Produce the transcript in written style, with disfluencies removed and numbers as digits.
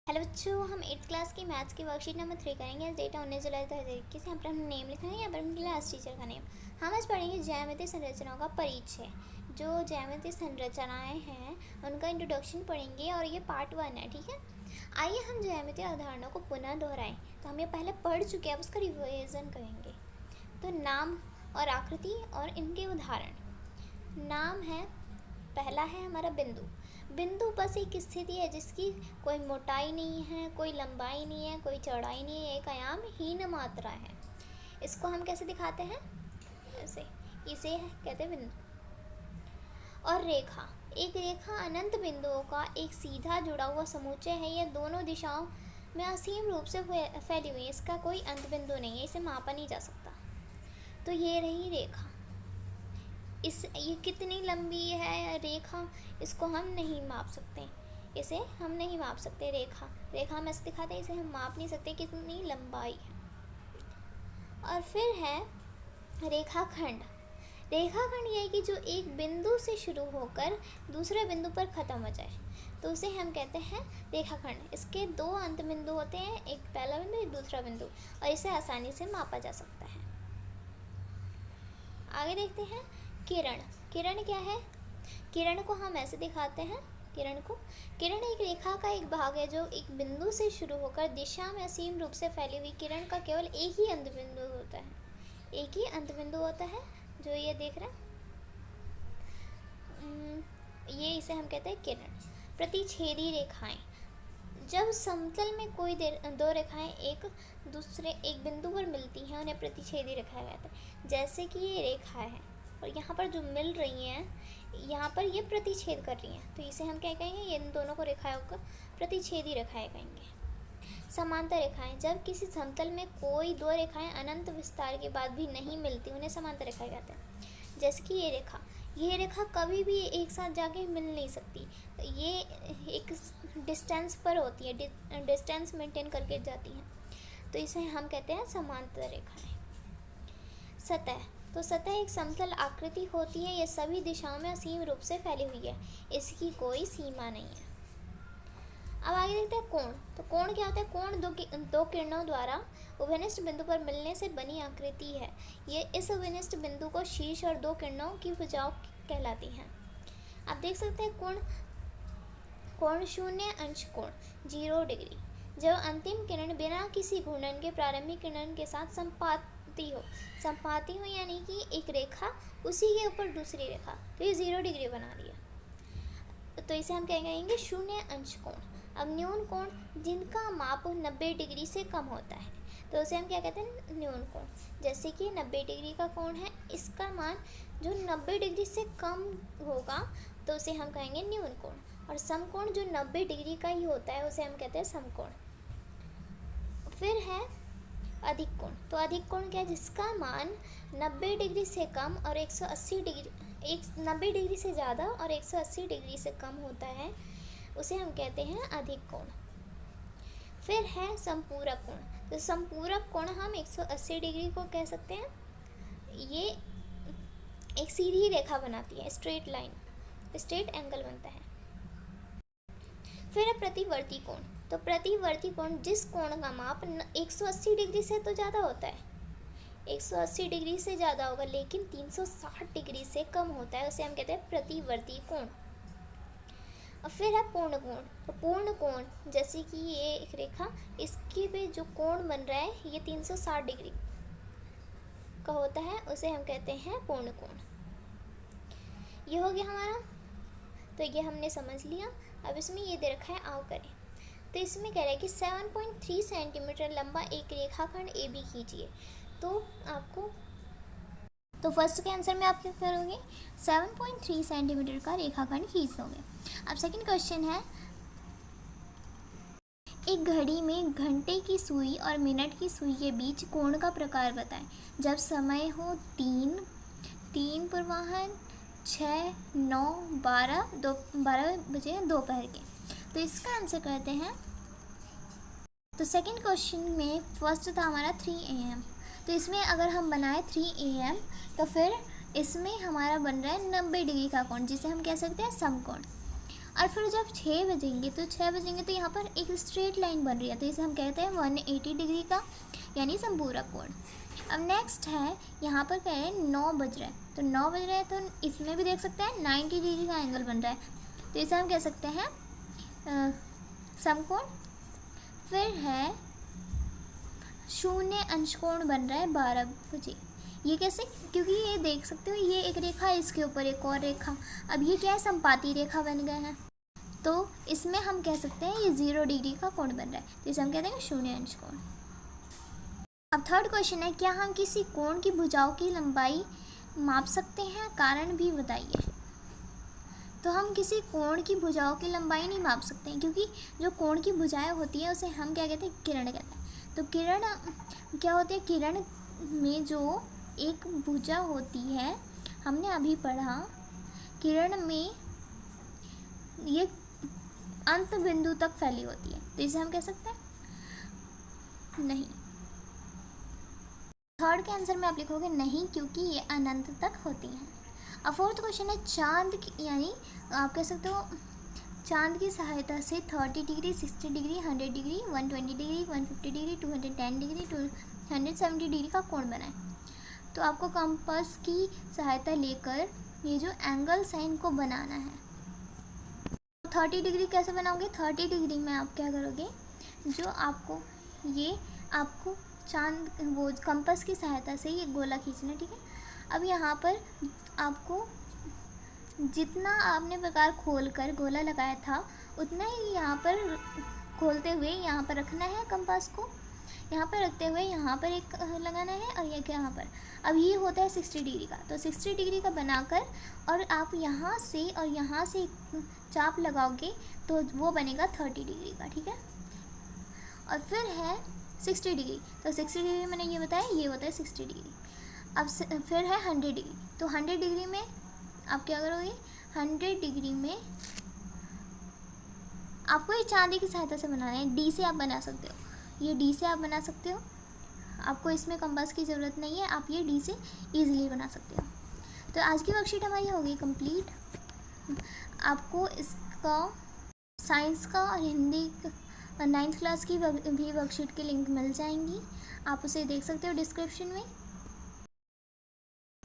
Hello बच्चों, हम 8th class की मैथ्स की वर्कशीट नंबर 3 करेंगे। डेटा 19 जुलाई 2021 से यहाँ पर हम नेम लिखेंगे, यहाँ पर हम क्लास टीचर का नेम। हम आज पढ़ेंगे ज्यामितीय संरचनाओं का परिचय। जो ज्यामितीय संरचनाएं हैं उनका इंट्रोडक्शन पढ़ेंगे और ये पार्ट 1 है, ठीक है। आइए हम ज्यामितीय अवधारणाओं को पुनः दोहराएं। तो हम ये पहले पढ़ चुके हैं, अब उसका रिविजन करेंगे। तो नाम और आकृति और इनके उदाहरण। नाम है, पहला है हमारा बिंदु। बिंदु बस एक स्थिति है जिसकी कोई मोटाई नहीं है, कोई लंबाई नहीं है, कोई चौड़ाई नहीं है, एक आयामहीन मात्रा है। इसको हम कैसे दिखाते हैं? ऐसे, इसे कहते हैं बिंदु। और रेखा, एक रेखा अनंत बिंदुओं का एक सीधा जुड़ा हुआ समुच्चय है। यह दोनों दिशाओं में असीम रूप से फैली हुई है। इसका कोई अंत बिंदु नहीं है, इसे मापा नहीं जा सकता। तो ये रही रेखा। ये कितनी लंबी है रेखा, इसको हम नहीं माप सकते, इसे हम नहीं माप सकते। रेखा हम ऐसे दिखाते हैं, इसे हम माप नहीं सकते कितनी लंबाई है। और फिर है रेखाखंड। रेखाखंड ये है कि जो एक बिंदु से शुरू होकर दूसरे बिंदु पर ख़त्म हो जाए, तो उसे हम कहते हैं रेखाखंड। इसके दो अंत बिंदु होते हैं, एक पहला बिंदु, एक दूसरा बिंदु, और इसे आसानी से मापा जा सकता है। आगे देखते हैं किरण। किरण क्या है? किरण को हम ऐसे दिखाते हैं। किरण एक रेखा का एक भाग है जो एक बिंदु से शुरू होकर दिशा में असीम रूप से फैली हुई। किरण का केवल एक ही अंत बिंदु होता है, एक ही अंत बिंदु होता है, जो ये देख रहे हैं, ये इसे हम कहते हैं किरण। प्रतिच्छेदी रेखाएं, जब समतल में कोई दो रेखाएं एक बिंदु पर मिलती हैं, उन्हें प्रतिच्छेदी रेखाएं कहते हैं। जैसे कि ये रेखा है और यहाँ पर जो मिल रही हैं, यहाँ पर ये प्रतिच्छेद कर रही हैं, तो इसे हम क्या कहेंगे? ये इन दोनों को रेखाओं को प्रतिच्छेदी रेखाएं कहेंगे। समांतर रेखाएं, जब किसी समतल में कोई दो रेखाएं अनंत विस्तार के बाद भी नहीं मिलती, उन्हें समांतर रेखाएं कहते हैं। जैसे कि ये रेखा कभी भी एक साथ जाके मिल नहीं सकती, ये एक डिस्टेंस पर होती है, डिस्टेंस मेंटेन करके जाती हैं, तो इसे हम कहते हैं समांतर रेखाएं। सतह, तो सतह एक समतल आकृति होती है, यह सभी दिशाओं में असीम रूप से फैली हुई है, इसकी कोई सीमा नहीं है। अब आगे देखते हैं कोण। तो कोण क्या होता है? कोण दो किरणों द्वारा उभयनिष्ठ बिंदु पर मिलने से बनी आकृति है। ये इस उभयनिष्ठ बिंदु को शीर्ष और दो किरणों की भुजाओं कहलाती हैं। आप देख सकते हैं कोण शून्य अंश कोण 0 डिग्री, जब अंतिम किरण बिना किसी घूर्णन के प्रारंभिक किरण के साथ संपाती हो यानी कि एक रेखा उसी के ऊपर दूसरी रेखा, तो ये 0 डिग्री बना दिया, तो इसे हम क्या कहेंगे? शून्य अंश कोण। अब न्यून कोण, जिनका माप 90 डिग्री से कम होता है, तो उसे हम क्या कहते हैं? न्यून कोण। जैसे कि 90 डिग्री का कोण है, इसका मान जो 90 डिग्री से कम होगा, तो उसे हम कहेंगे न्यून कोण। और समकोण जो 90 डिग्री का ही होता है, उसे हम कहते हैं समकोण। फिर है अधिक कोण। तो अधिक कोण क्या है? जिसका मान 90 डिग्री से कम और 180 डिग्री 90 डिग्री से ज़्यादा और 180 डिग्री से कम होता है, उसे हम कहते हैं अधिक कोण। फिर है संपूरक कोण। तो संपूरक कोण हम 180 डिग्री को कह सकते हैं, ये एक सीधी रेखा बनाती है, स्ट्रेट एंगल बनता है। फिर है प्रतिवर्ती कोण। तो प्रतिवर्ती कोण, जिस कोण का माप 180 डिग्री से तो ज़्यादा होता है, 180 डिग्री से ज़्यादा होगा, लेकिन 360 डिग्री से कम होता है, उसे हम कहते हैं प्रतिवर्ती कोण। और फिर है पूर्ण कोण। तो पूर्ण कोण, जैसे कि ये एक रेखा, इसके पे जो कोण बन रहा है ये 360 डिग्री का होता है, उसे हम कहते हैं पूर्ण कोण। ये हो गया हमारा, तो ये हमने समझ लिया। अब इसमें ये दे रखा है आओ करें। तो इसमें कह रहा है कि 7.3 सेंटीमीटर लंबा एक रेखाखंड AB खींचिए। तो फर्स्ट के आंसर में आप क्या करोगे? 7.3 सेंटीमीटर का रेखाखंड खींच दोगे। अब सेकंड क्वेश्चन है, एक घड़ी में घंटे की सुई और मिनट की सुई के बीच कोण का प्रकार बताएं जब समय हो 3 पूर्वाह्न 6, 9, 12 बजे दोपहर के। तो इसका आंसर करते हैं। तो सेकंड क्वेश्चन में फर्स्ट था हमारा 3 AM। तो इसमें अगर हम बनाए 3 AM, तो फिर इसमें हमारा बन रहा है 90 डिग्री का कोण, जिसे हम कह सकते हैं समकोण। और फिर जब 6 बजेंगे तो यहाँ पर एक स्ट्रेट लाइन बन रही है, तो इसे हम कहते हैं 180 डिग्री का यानी संपूरक कोण। अब नेक्स्ट है यहाँ पर कह रहे हैं 9 बज रहा है, तो 9 बज रहा है तो इसमें भी देख सकते हैं 90 डिग्री का एंगल बन रहा है, तो इसे हम कह सकते हैं समकोण। फिर है 0 अंशकोण बन रहा है 12 बजे। ये कैसे? क्योंकि ये देख सकते हो ये एक रेखा है, इसके ऊपर एक और रेखा, अब ये क्या है, समपाती रेखा बन गए हैं, तो इसमें हम कह सकते हैं ये 0 डिग्री का कोण बन रहा है, तो इसे हम कहते हैं 0 अंशकोण। अब थर्ड क्वेश्चन है, क्या हम किसी कोण की भुजाओं की लंबाई माप सकते हैं? कारण भी बताइए। तो हम किसी कोण की भुजाओं की लंबाई नहीं माप सकते हैं, क्योंकि जो कोण की भुजाएं होती हैं उसे हम क्या कहते हैं, किरण कहते हैं। तो किरण क्या होती है, किरण में जो एक भुजा होती है, हमने अभी पढ़ा, किरण में ये अंत बिंदु तक फैली होती है, तो इसे हम कह सकते हैं नहीं। थर्ड के आंसर में आप लिखोगे नहीं, क्योंकि ये अनंत तक होती हैं। अब फोर्थ क्वेश्चन है, चांद यानी आप कह सकते हो चांद की सहायता से 30 degree, 60 degree, 100 degree, 120 degree, 150 degree, 210 degree, 270 degree का कोण बनाए। तो आपको कंपास की सहायता लेकर ये जो एंगल साइन को बनाना है। 30 डिग्री कैसे बनाओगे? 30 डिग्री में आप क्या करोगे, जो आपको चांद वो कंपास की सहायता से ये गोला खींचना, ठीक है। अब यहाँ पर आपको जितना आपने प्रकार खोल कर गोला लगाया था उतना ही यहाँ पर खोलते हुए यहाँ पर रखना है कंपास को, यहाँ पर रखते हुए यहाँ पर एक लगाना है और एक यहाँ पर। अब ये होता है 60 डिग्री का, तो 60 डिग्री का बनाकर और आप यहाँ से और यहाँ से चाप लगाओगे तो वो बनेगा 30 डिग्री का, ठीक है। और फिर है 60 डिग्री, तो 60 डिग्री मैंने ये बताया, ये होता है 60 डिग्री। अब फिर है 100 डिग्री, तो 100 डिग्री में आप क्या करोगे, 100 डिग्री में आपको ये चांदी की सहायता से बनाना है। डी से आप बना सकते हो, ये डी से आप बना सकते हो, आपको इसमें कंपास की ज़रूरत नहीं है, आप ये डी से ईजिली बना सकते हो। तो आज की वर्कशीट हमारी हो गई कंप्लीट। आपको इसका साइंस का और हिंदी 9th क्लास की भी वर्कशीट की लिंक मिल जाएंगी, आप उसे देख सकते हो डिस्क्रिप्शन में।